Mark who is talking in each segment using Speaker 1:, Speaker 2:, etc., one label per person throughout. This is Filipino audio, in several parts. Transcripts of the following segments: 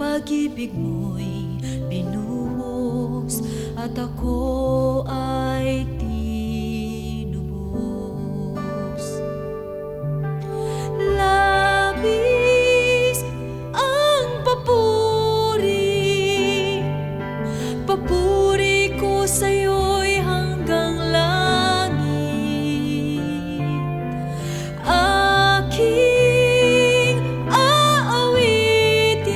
Speaker 1: pag-ibig mo'y binuhos at ako ay tinubos. Labis ang papuri, papuri ko sa'yo'y hanggang langit. Aking aawitin,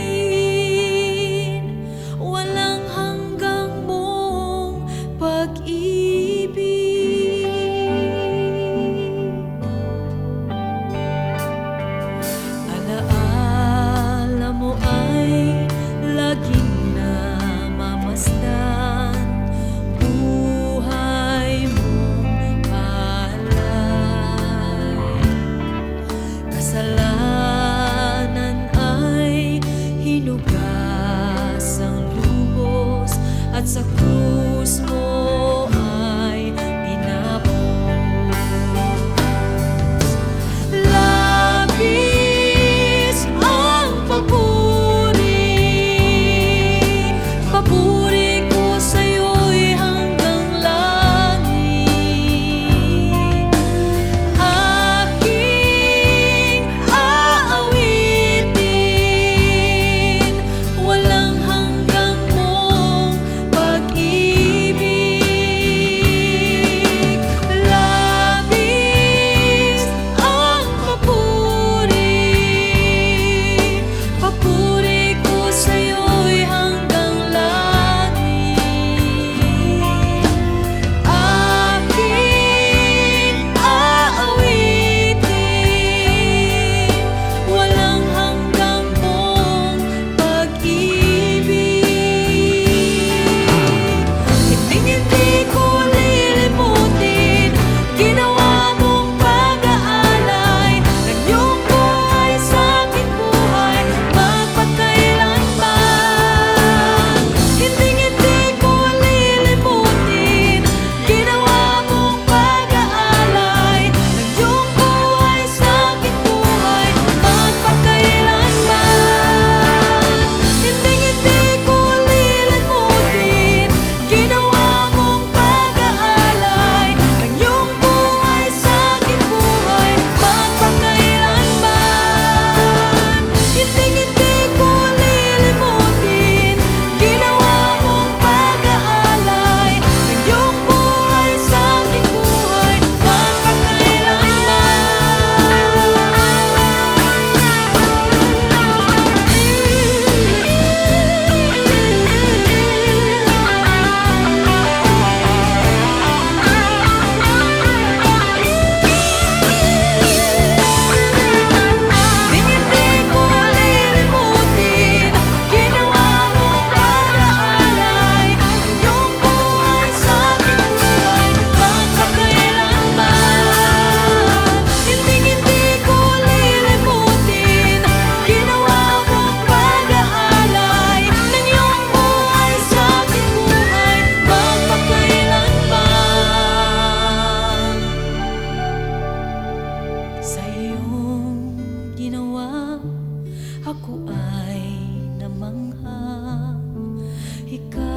Speaker 1: walang hanggang mong pag-ibig. Alaala mo ay laging namamasdan, buhay mong alay. Kasalanan ay hinugasang lubos at sa krus mo ay pinapos. Labis ang papuri, papuri ko sa'yo'y hanggang langit. Aking aawitin, walang hanggang mong pag-ibig. Labis ang papuri, papuri ko sa'yo'y hanggang langit. Aking aawitin, walang hanggang mong pag-ibig. Hinding-hindi ko lilimutin ginawa mong pag-aalay ng iyong buhay sa'king buhay magpakailanman. Hinding-hindi ko lilimutin ginawa mong pag-aalay ng iyong buhay sa'king buhay magpakailanman. Hinding-hindi ko lilimutin ginawa mong pag-aalay ng iyong buhay sa'king buhay magpakailanman. Hinding-hindi ko lilimutin ginawa mong pag-aalay ng iyong buhay sa'king buhay Hindi ko lilimutin ginawa mong pag-aalay ng iyong buhay sa'king buhay magpakailanman. Hindi ko lilimutin ginawa mong pag-aalay ng iyong buhay sa'king buhay magpakailanman. Sa iyong ginawa, ako ay namangha. Ikaw